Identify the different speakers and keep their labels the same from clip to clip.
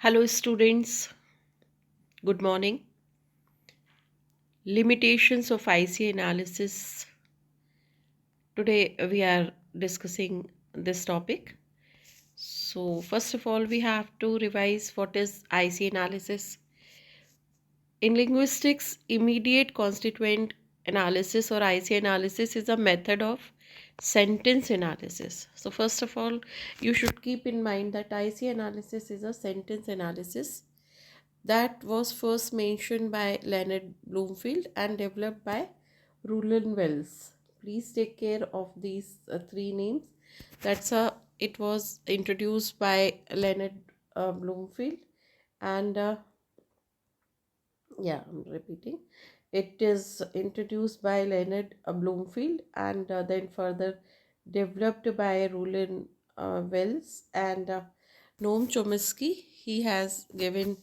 Speaker 1: Hello, students. Good morning. Limitations of IC analysis. Today, we are discussing this topic. So, first of all, we have to revise what is IC analysis. In linguistics, immediate constituent analysis or IC analysis is a method of sentence analysis. So, first of all, you should keep in mind that IC analysis is a sentence analysis that was first mentioned by Leonard Bloomfield and developed by Rowland Wells. Please take care of these three names. It was introduced by Leonard Bloomfield, and I'm repeating. It is introduced by Leonard Bloomfield and then further developed by Rowland Wells and Noam Chomsky. He has given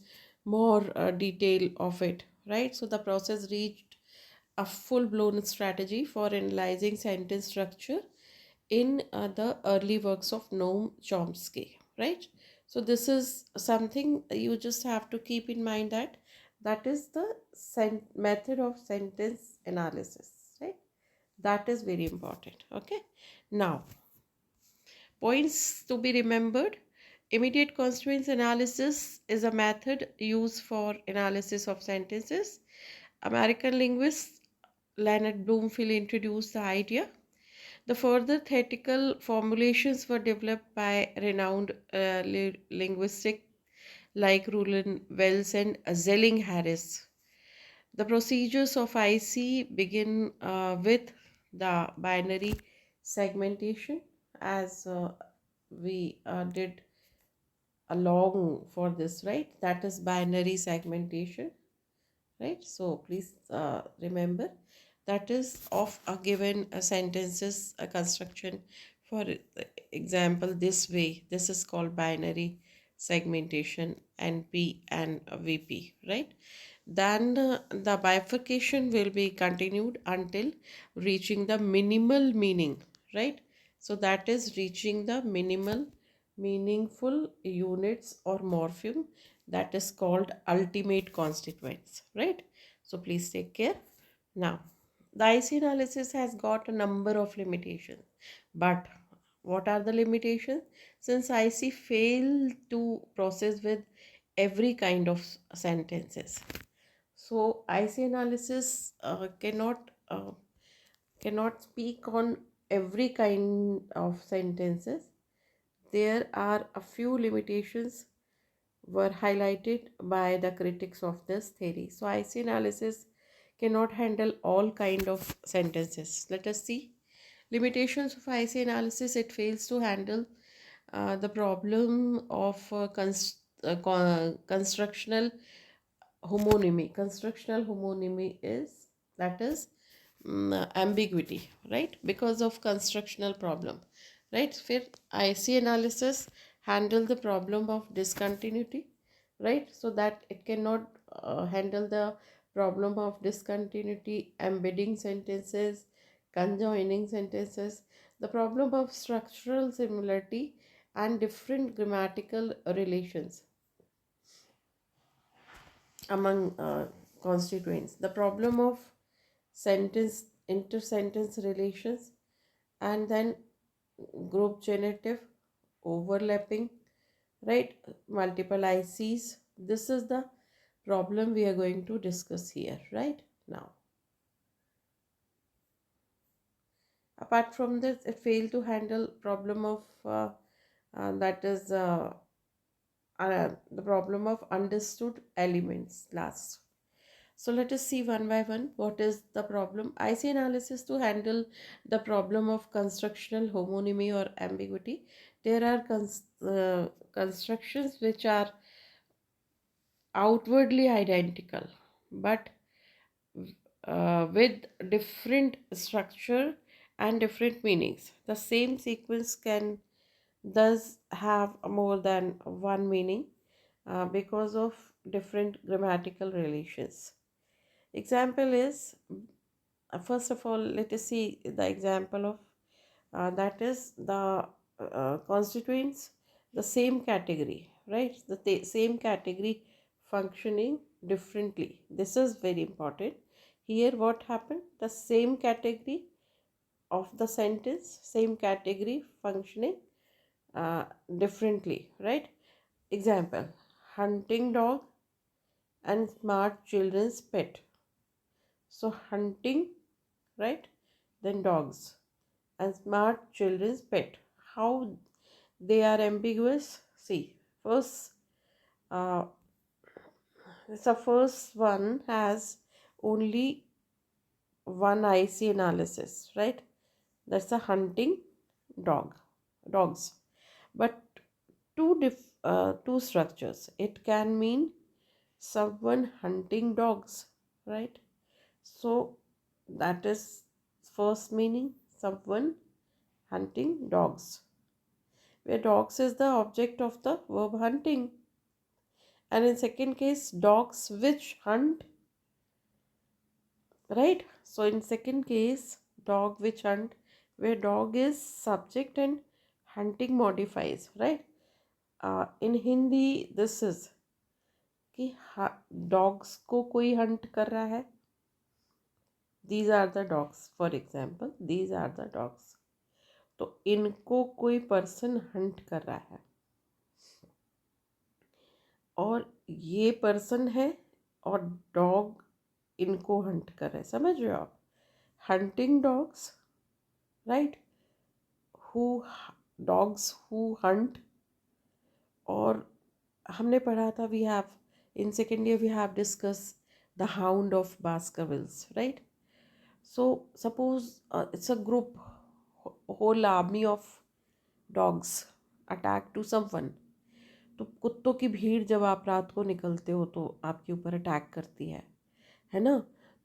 Speaker 1: more detail of it, right? So the process reached a full-blown strategy for analyzing sentence structure in the early works of Noam Chomsky, right? So this is something you just have to keep in mind that is the method of sentence analysis, right? That is very important. Okay. Now, points to be remembered. Immediate constraints analysis is a method used for analysis of sentences. American linguist Leonard Bloomfield introduced the idea. The further theoretical formulations were developed by renowned linguistics like Rowland Wells and Zelling Harris. The procedures of IC begin with the binary segmentation, as we did along for this, right? That is binary segmentation, right? So please remember that is of a given sentences a construction. For example, this way, this is called binary segmentation, NP and VP, right? Then the bifurcation will be continued until reaching the minimal meaning, right? So that is reaching the minimal meaningful units or morpheme, that is called ultimate constituents, right? So please take care. Now, the IC analysis has got a number of limitations, but what are the limitations? Since IC fail to process with every kind of sentences, so IC analysis cannot speak on every kind of sentences. There are a few limitations were highlighted by the critics of this theory. So IC analysis cannot handle all kind of sentences. Let us see. Limitations of IC analysis: it fails to handle the problem of constructional homonymy. Constructional homonymy is, that is, ambiguity, right? Because of constructional problem, right? फिर IC analysis handle the problem of discontinuity, right? So that it cannot handle the problem of discontinuity, embedding sentences, conjoining sentences, the problem of structural similarity and different grammatical relations among constituents, the problem of sentence inter-sentence relations, and then group genitive overlapping, right? Multiple ICs. This is the problem we are going to discuss here, right? Now, apart from this, it failed to handle problem of that is the problem of understood elements last. So let us see one by one what is the problem. IC analysis to handle the problem of constructional homonymy or ambiguity. There are constructions which are outwardly identical but with different structure and different meanings. The same sequence can thus have more than one meaning because of different grammatical relations. Example is, first of all, let us see the example of that is the constituents, the same category, right? The same category functioning differently. This is very important. Here, what happened? The same category of the sentence, same category functioning differently, right? Example: hunting dog and smart children's pet. So, hunting, right? Then dogs and smart children's pet. How they are ambiguous? See, first, uh, the first one has only one IC analysis, right? That's a hunting dog, dogs. But two structures. It can mean someone hunting dogs, right? So that is first meaning, someone hunting dogs, where dogs is the object of the verb hunting. And in second case, dogs which hunt, right? So in second case, dog which hunt, where dog is subject and hunting modifies, right? In Hindi this is कि dogs को कोई hunt कर रहा है. These are the dogs, for example these are the dogs. तो इनको कोई person Hunt कर रहा है और ये पर्सन है और डॉग इनको हंट कर रहे हैं. समझ रहे हो आप? Hunting dogs, right, who dogs who hunt. और हमने पढ़ा था, we have in second year we have discussed the hound of Baskervilles, right? So suppose it's a group, whole army of dogs attack to someone. तो कुत्तों की भीड़ जब आप रात को निकलते हो तो आपके ऊपर अटैक करती है ना?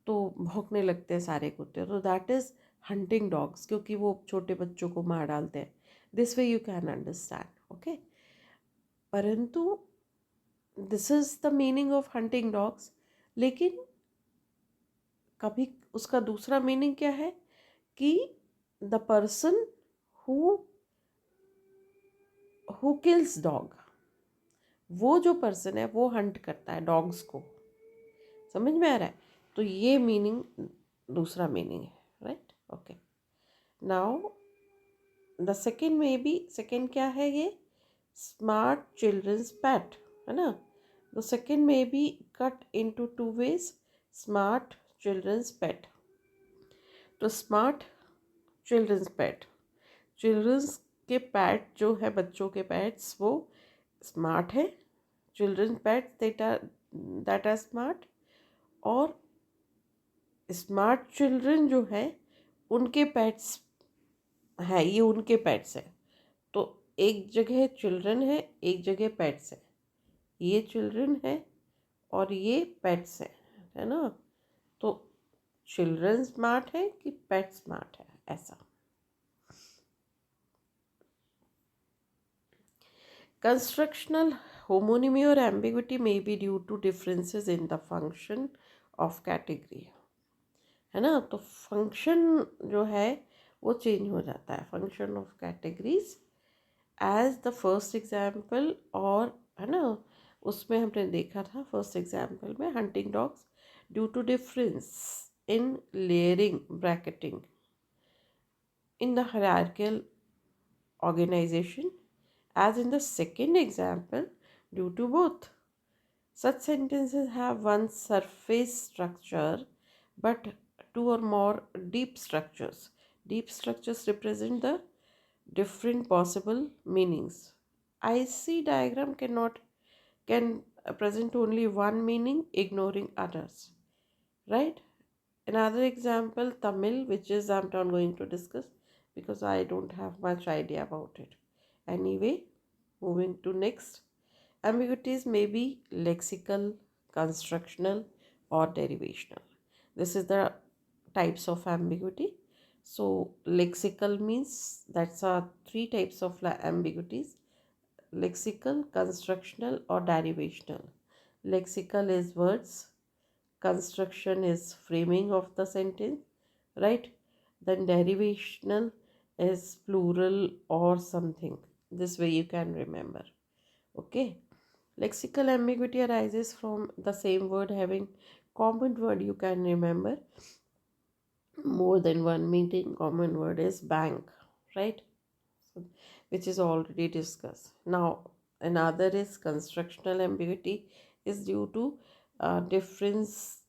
Speaker 1: तो भौंकने लगते हैं सारे कुत्ते. तो दैट इज़ हंटिंग डॉग्स, क्योंकि वो छोटे बच्चों को मार डालते हैं. This way you can understand, okay. परंतु this is the meaning of hunting dogs. लेकिन कभी उसका दूसरा मीनिंग क्या है कि the person who kills dog, वो जो पर्सन है वो हंट करता है डॉग्स को. समझ में आ रहा है? तो ये मीनिंग दूसरा मीनिंग है, right? Okay. Now the second में भी, सेकेंड क्या है ये? स्मार्ट चिल्ड्रंस पैट, है ना? द सेकेंड में भी cut into two ways, smart children's pet. तो स्मार्ट चिल्ड्रंस पेट, चिल्ड्रंस के पैट जो है, बच्चों के पैट्स, वो स्मार्ट है. Children's pat that are smart. और स्मार्ट चिल्ड्रन जो है उनके पेट्स है, ये उनके पेट्स है. तो एक जगह चिल्ड्रन है, एक जगह पेट्स है. ये चिल्ड्रन है और ये पेट्स है ना? तो चिल्ड्रन स्मार्ट है कि पेट स्मार्ट है, ऐसा. कंस्ट्रक्शनल होमोनिमी और ambiguity may be due to differences in the function of category, है ना? तो फंक्शन जो है वो चेंज हो जाता है, function of categories, as the first example. और है ना, उसमें हमने देखा था फर्स्ट एग्जाम्पल में, hunting dogs due to difference in layering, bracketing in the hierarchical organization, as in the second example, due to both. Such sentences have one surface structure but two or more deep structures. Deep structures represent the different possible meanings. IC diagram can present only one meaning, ignoring others, right? Another example, Tamil, which is I'm not going to discuss because I don't have much idea about it. Anyway, moving to next. Ambiguities may be lexical, constructional, or derivational. This is the types of ambiguity. So lexical means that's three types of ambiguities: lexical, constructional, or derivational. Lexical is words, construction is framing of the sentence, right? Then derivational is plural or something. This way you can remember, okay? Lexical ambiguity arises from the same word having common word you can remember more than one meaning. Common word is bank, right? So, which is already discussed. Now, another is constructional ambiguity is due to difference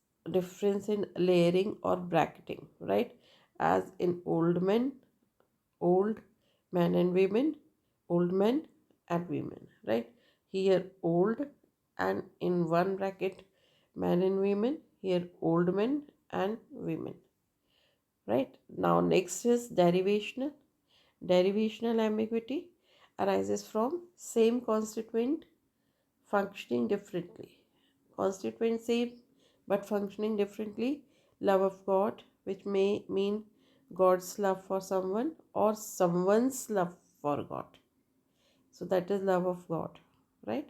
Speaker 1: in layering or bracketing, right? As in old men and women, old men and women, right? Here old and in one bracket men and women, here old men and women, right? Now next is derivational. Derivational ambiguity arises from same constituent functioning differently. Constituent same but functioning differently. Love of God, which may mean God's love for someone or someone's love for God. So that is love of God, right?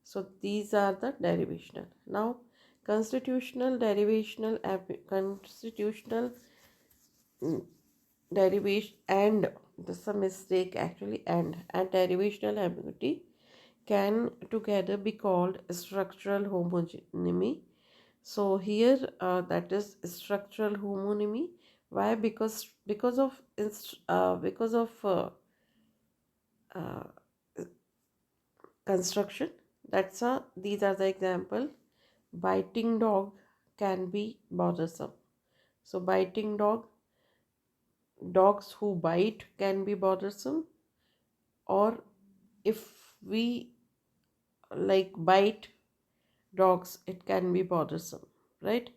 Speaker 1: So these are the derivational. Now constitutional mm, derivation and this is a mistake actually and derivational ambiguity can together be called structural homonymy. So here that is structural homonymy. Why? Because of uh, construction. These are the example. Biting dog can be bothersome. So biting dogs who bite can be bothersome, or if we like bite dogs it can be bothersome, right?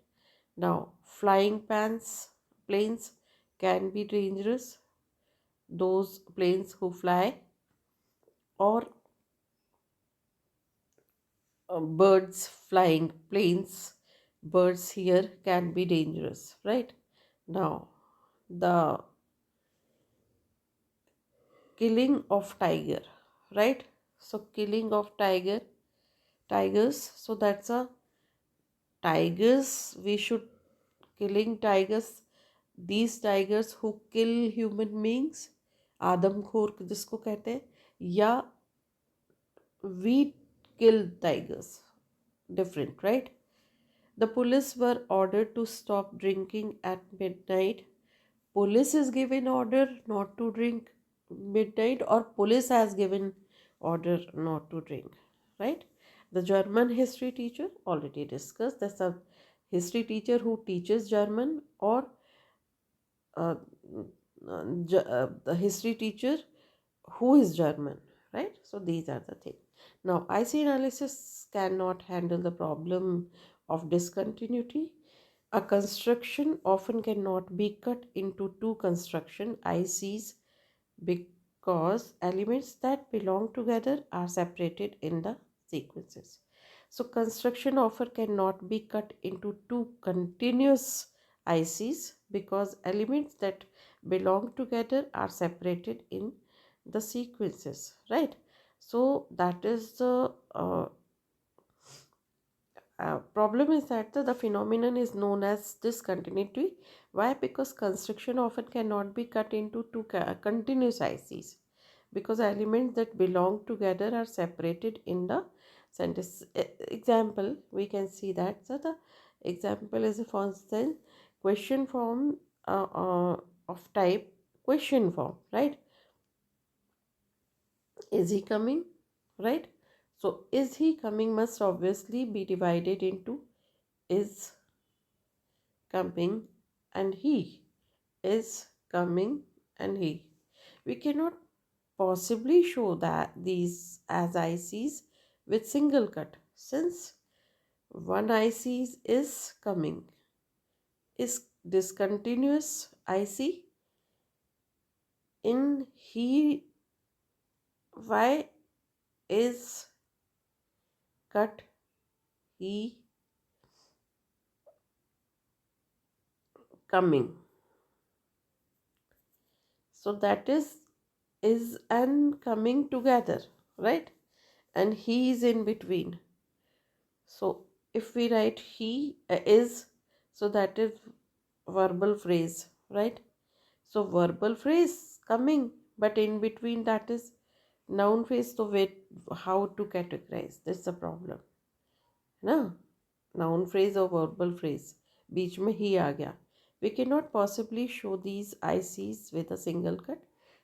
Speaker 1: Now flying planes can be dangerous, those planes who fly, or birds flying planes, birds here can be dangerous, right? Now the killing of tiger, right? So killing of tigers, so that's a tigers we should killing tigers, these tigers who kill human beings, आदमखोर जिसको कहते हैं, या we kill tigers, different, right? The police were ordered to stop drinking at midnight. Police is given order not to drink midnight, or police has given order not to drink, right? The German history teacher already discussed. That's a history teacher who teaches German, or uh, the history teacher who is German, right? So these are the things. Now IC analysis cannot handle the problem of discontinuity. A construction often cannot be cut into two construction ICs because elements that belong together are separated in the sequences. So construction often cannot be cut into two continuous ICs because elements that belong together are separated in the sequences, right? So that is the problem is that the phenomenon is known as discontinuity. Why? Because construction often cannot be cut into two continuous ICs because elements that belong together are separated in the sentence. Example, we can see that. So the example is, for instance, question form of type question form, right? Is he coming, right? So is he coming must obviously be divided into is coming and he is coming and he. We cannot possibly show that these as ICs with single cut since one IC is coming is discontinuous IC in he, why is cut he coming. So that is and coming together, right? And he is in between. So if we write he is, so that is verbal phrase, right? So verbal phrase coming, but in between that is noun phrase तो wait, how to categorize, that's the problem है ना. noun phrase और verbal phrase बीच में ही आ गया. We cannot possibly show these ICs with a single cut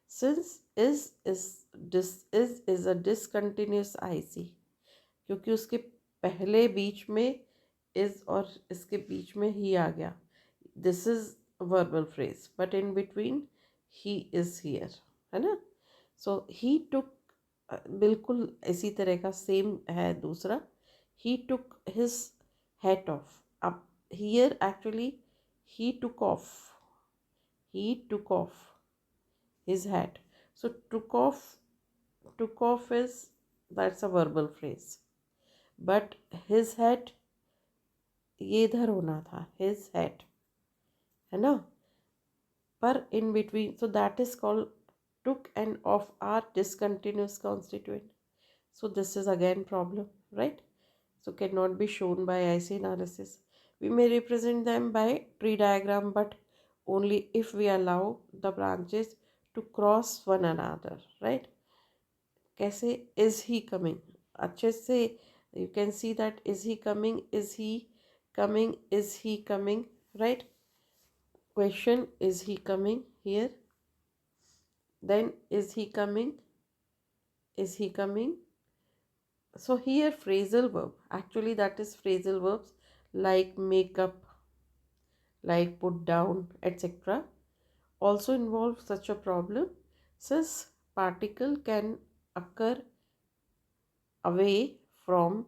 Speaker 1: since is a discontinuous IC, क्योंकि उसके पहले बीच में is और इसके बीच में ही आ गया. This is a verbal phrase but in between he is here है ना. So he took बिल्कुल इसी तरह का सेम है दूसरा. He took his hat off. अब here actually he took off. He took off his hat. So took off is, that's a verbal phrase. But his hat ये इधर होना था, his hat है ना. पर in between, so that is called took and off are discontinuous constituent. So this is again problem, right? So cannot be shown by IC analysis. We may represent them by tree diagram, but only if we allow the branches to cross one another, right? कैसे is he coming, अच्छे से you can see that is he coming, is he coming, is he coming, right? Question, is he coming here? Then is he coming, is he coming? So here phrasal verb, actually that is phrasal verbs like make up, like put down, etc. also involve such a problem since particle can occur away from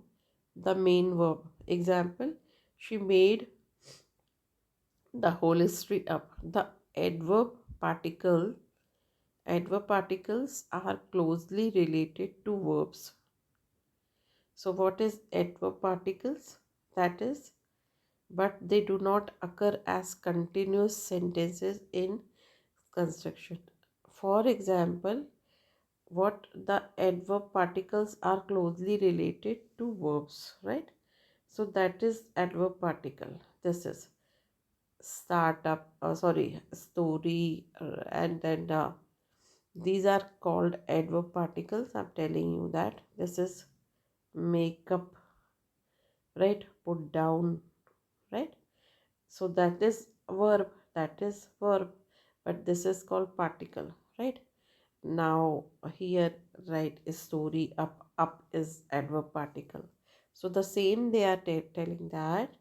Speaker 1: the main verb. Example, she made the whole history up. The adverb particle adverb particles are closely related to verbs. So what is adverb particles? That is, but they do not occur as continuous sentences in construction. For example, what the adverb particles are closely related to verbs, right? So that is adverb particle. This is startup, story, and then these are called adverb particles. I'm telling you that. This is make up, right? Put down, right? So that is verb, but this is called particle, right? Now here, right, is story up is adverb particle. So the same they are telling that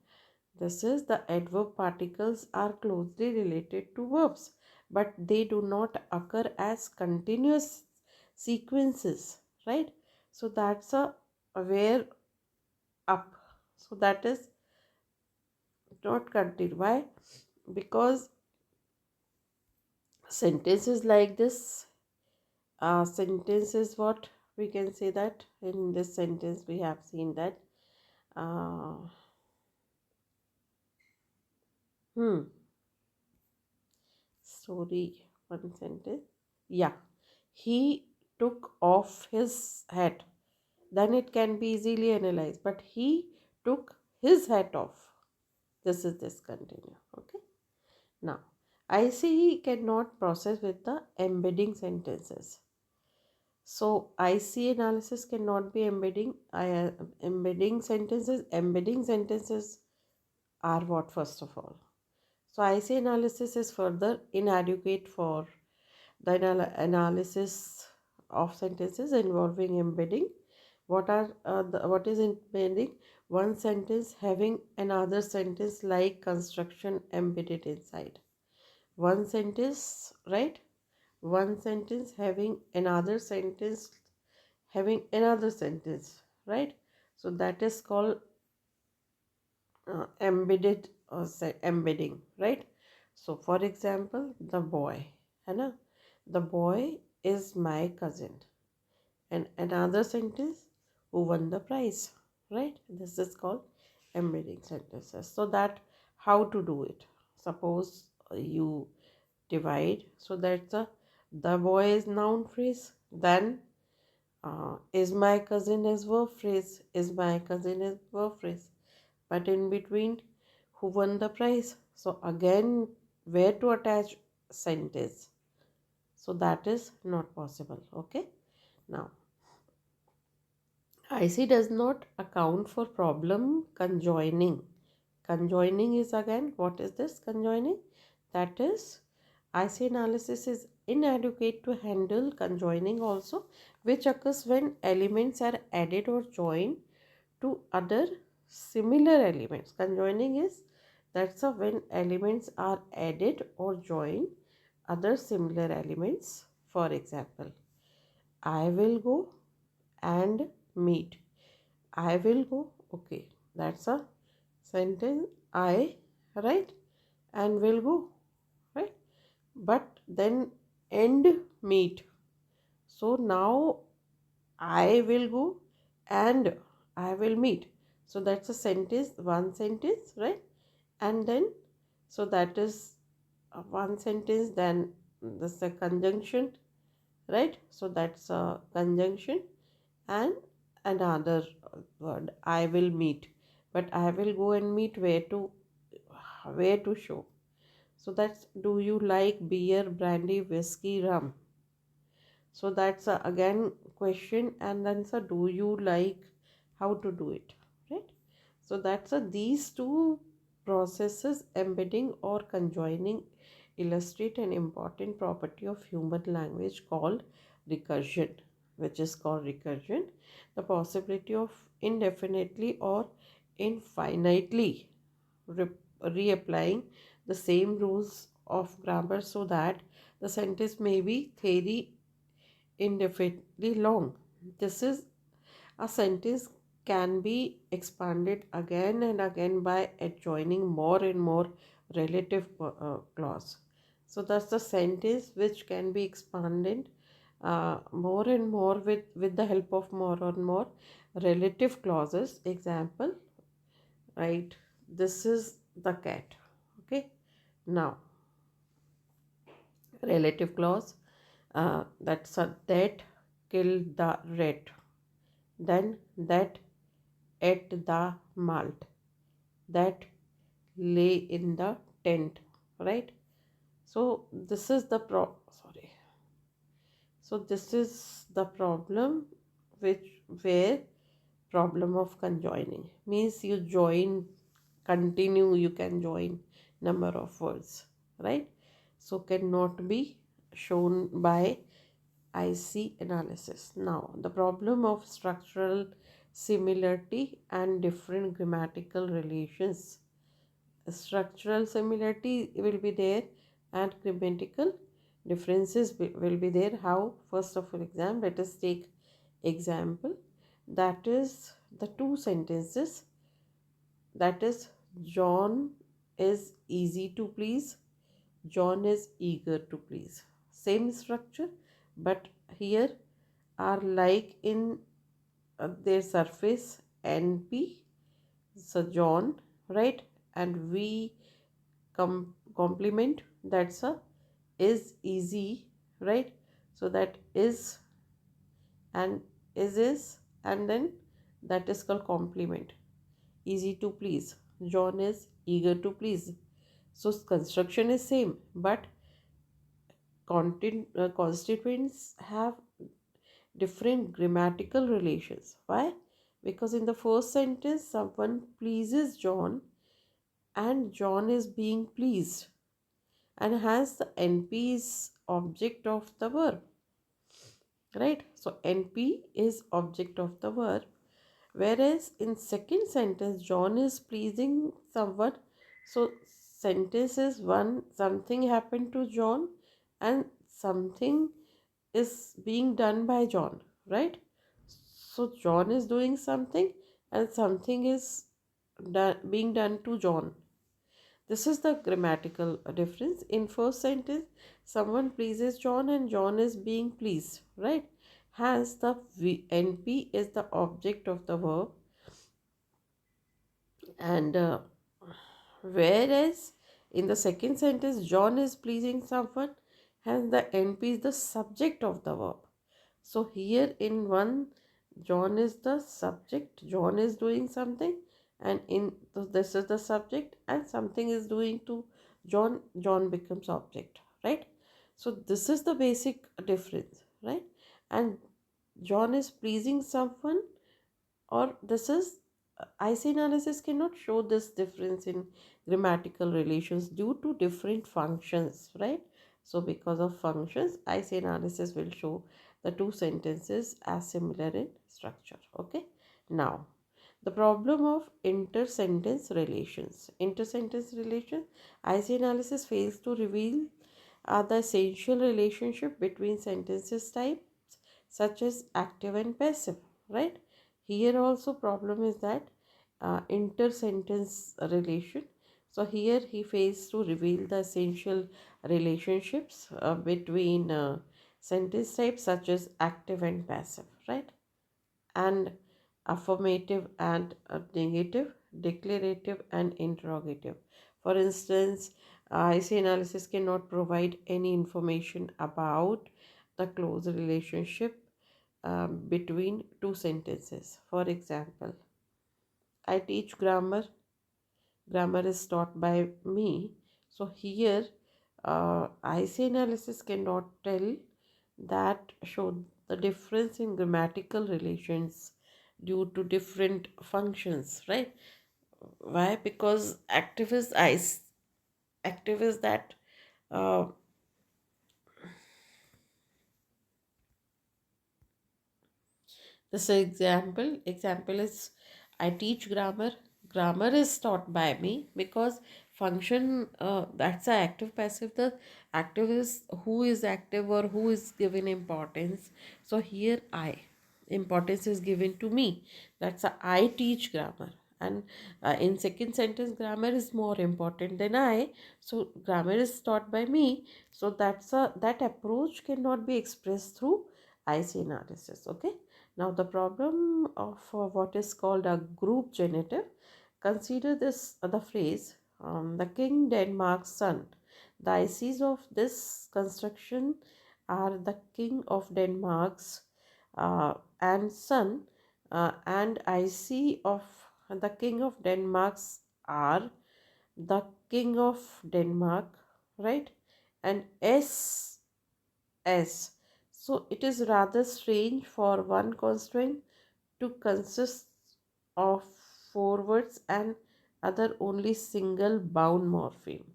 Speaker 1: this is the adverb particles are closely related to verbs, but they do not occur as continuous sequences, right? So that's a where up. So that is not continued. Why? Because sentences like this, sentence is what we can say that in this sentence we have seen that uh, hmm story, one sentence, yeah, he took off his hat, then it can be easily analyzed, but he took his hat off, this is discontinue. Okay, now ICE cannot process with the embedding sentences. So IC analysis cannot be embedding sentences. Embedding sentences are what, first of all? So IC analysis is further inadequate for the analysis of sentences involving embedding. What is embedding? One sentence having another sentence like construction embedded inside. One sentence, right? One sentence having another sentence, right? So that is called embedding, right? So for example, the boy, है ना, the boy is my cousin, and another sentence, who won the prize, right? This is called embedding sentences. So that, how to do it? Suppose you divide, so that's the boy is noun phrase, then is my cousin is verb phrase, is my cousin is verb phrase, but in between, who won the prize? So again, where to attach sentence? So that is not possible. Okay, Now, IC does not account for problem conjoining. Conjoining is again, what is this conjoining? That is, IC analysis is inadequate to handle conjoining also, which occurs when elements are added or joined to other similar elements. Conjoining is that's a when elements are added or joined other similar elements. For example, I will go and meet. I will go. Okay, that's a sentence. I, right, and will go, right. But then end meet. So now I will go and I will meet. So that's a sentence, one sentence, right? And then, so that is one sentence, then this a conjunction, right? So that's a conjunction and another word, I will meet. But I will go and meet where to show. So that's, do you like beer, brandy, whiskey, rum? So that's again question, and then so do you like, how to do it, right? So that's these two processes, embedding or conjoining, illustrate an important property of human language called recursion, which is called recursion, the possibility of indefinitely or infinitely reapplying the same rules of grammar so that the sentence may be theory indefinitely long. This is a sentence can be expanded again and again by adjoining more and more relative clause. So that's the sentence which can be expanded more and more with the help of more and more relative clauses. Example, right? This is the cat. Okay. Now, relative clause. That's a that killed the rat. Then that ate the malt. That lay in the tent. Right. So this is the sorry. So this is the problem which where problem of conjoining means you join continue, you can join number of words, right? So cannot be shown by IC analysis. Now, the problem of structural similarity and different grammatical relations. Structural similarity will be there and grammatical differences will be there. How? First of all, let us take example, that is the two sentences, that is John is easy to please, John is eager to please. Same structure, but here are like in their surface NP, so John, right, and we complement, that's a is easy, right, so that is and is and then that is called complement, easy to please, John is eager to please. So construction is same, but constituents have different grammatical relations. Why? Because in the first sentence someone pleases John and John is being pleased and has the NP is object of the verb, right? So NP is object of the verb, whereas in second sentence John is pleasing someone. So sentence is one, something happened to John and something is being done by John, right? So John is doing something and something is being done to John. This is the grammatical difference. In first sentence, someone pleases John and John is being pleased, right? Hence, the NP is the object of the verb, and whereas in the second sentence, John is pleasing someone, hence the NP is the subject of the verb. So here in one, John is the subject, John is doing something, and in this is the subject, and something is doing to John, John becomes object, right? So this is the basic difference, right? And John is pleasing someone, or this is IC analysis cannot show this difference in grammatical relations due to different functions, right? So because of functions, IC analysis will show the two sentences as similar in structure. Okay, now the problem of inter-sentence relations. Inter-sentence relations, IC analysis fails to reveal the essential relationship between sentences types such as active and passive, right? Here also problem is that inter-sentence relation. So here he fails to reveal the essential relationships between sentence types such as active and passive, right? And affirmative and negative, declarative and interrogative. For instance, IC analysis cannot provide any information about the close relationship between two sentences. For example, I teach grammar, grammar is taught by me. So here, IC analysis cannot tell that show the difference in grammatical relations due to different functions, right? Why? Because active is that uh, this example is I teach grammar, grammar is taught by me because function, that's a active passive. The active is who is active or who is given importance. So here I, importance is given to me. That's a I teach grammar. And in second sentence, grammar is more important than I, so grammar is taught by me. So that approach cannot be expressed through IC analysis. Okay, now the problem of what is called a group genitive. Consider this the phrase the king Denmark's son. The ICs of this construction are the king of Denmark's and son, and IC of the king of Denmark's are the king of Denmark, right? And S. So it is rather strange for one constraint to consist of four words and other only single bound morpheme.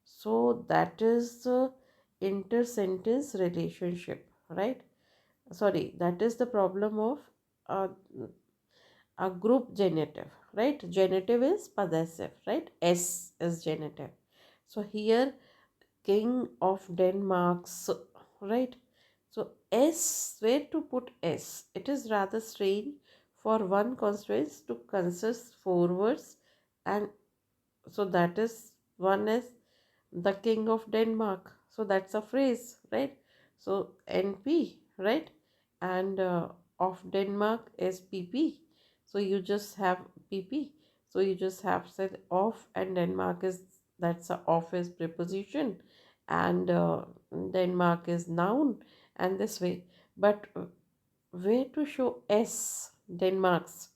Speaker 1: So that is the inter-sentence relationship, right? Sorry, that is the problem of uh, a group genitive, right? Genitive is possessive, right? S is genitive. So here king of Denmark's, right? So S, where to put S? It is rather strange for one constraint to consist four words, and so that is one is the king of Denmark. So that's a phrase, right? So NP, right? And of Denmark is PP. So you just have PP. So you just have said of, and Denmark is, that's a of is preposition, and Denmark is noun, and this way. But where to show S, Denmark's?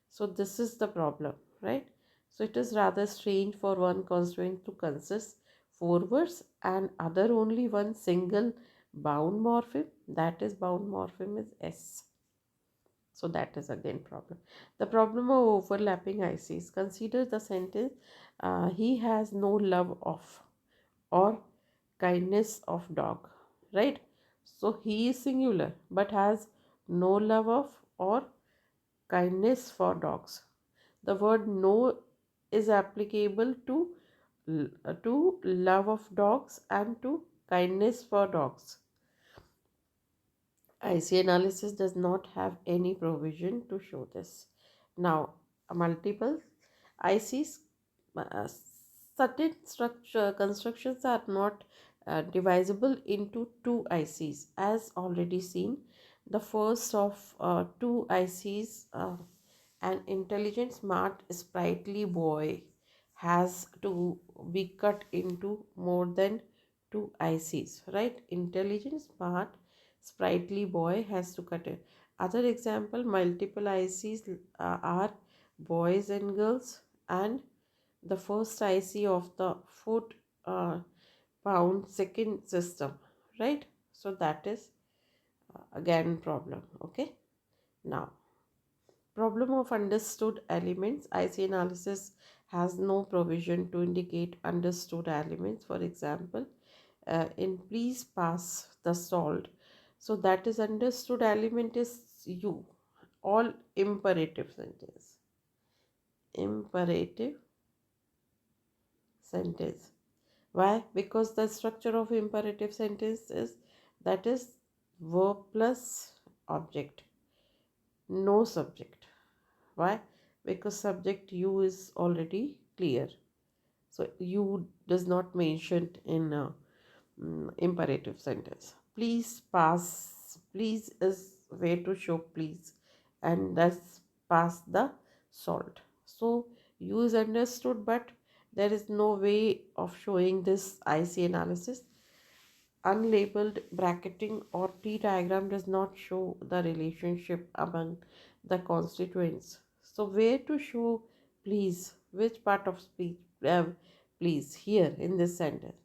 Speaker 1: So this is the problem, right? So it is rather strange for one constraint to consist four words and other only one single bound morpheme. That is bound morpheme is S. So that is again problem. The problem of overlapping ICs. Consider the sentence, he has no love of or kindness of dog, right? So he is singular but has no love of or kindness for dogs. The word no is applicable to love of dogs and to kindness for dogs. IC analysis does not have any provision to show this. Now, multiple ICs, uh, certain structure constructions are not divisible into two ICs, as already seen. The first of two ICs, an intelligent, smart, sprightly boy, has to be cut into more than two ICs, right? Intelligent, smart, sprightly boy has to cut it. Other example, multiple ICs are boys and girls, and the first IC of the foot uh, pound second system, right? So that is again problem. Okay, now problem of understood elements. IC analysis has no provision to indicate understood elements. For example, in please pass the salt. So that is understood element is you. All imperative sentence. Imperative sentence. Why? Because the structure of imperative sentence is that is verb plus object, no subject. Why? Because subject you is already clear. So you does not mentioned in imperative sentence. Please pass. Please is way to show please, and that's pass the salt. So you is understood, but there is no way of showing this IC analysis. Unlabeled bracketing or T diagram does not show the relationship among the constituents. So where to show please? Which part of speech please here in this sentence?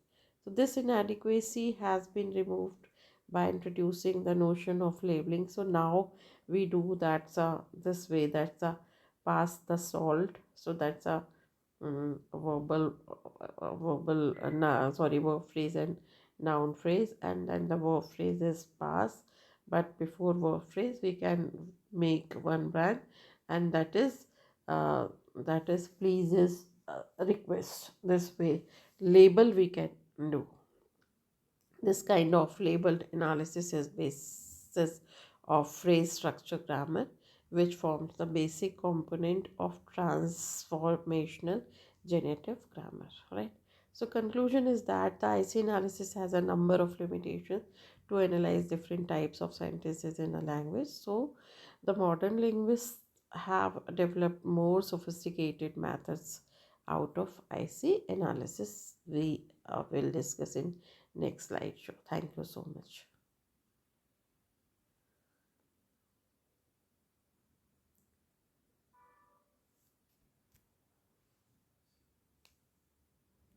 Speaker 1: So this inadequacy has been removed by introducing the notion of labeling. So now we do that's a this way, that's a pass the salt. So that's a verb phrase and noun phrase, and then the verb phrase is pass. But before verb phrase we can make one brand, and that is please is request. This way label we can do. This kind of labeled analysis is basis of phrase structure grammar, which forms the basic component of transformational generative grammar. Right. So conclusion is that the IC analysis has a number of limitations to analyze different types of sentences in a language. So the modern linguists have developed more sophisticated methods out of IC analysis. We will discuss in next slideshow. Thank you so much.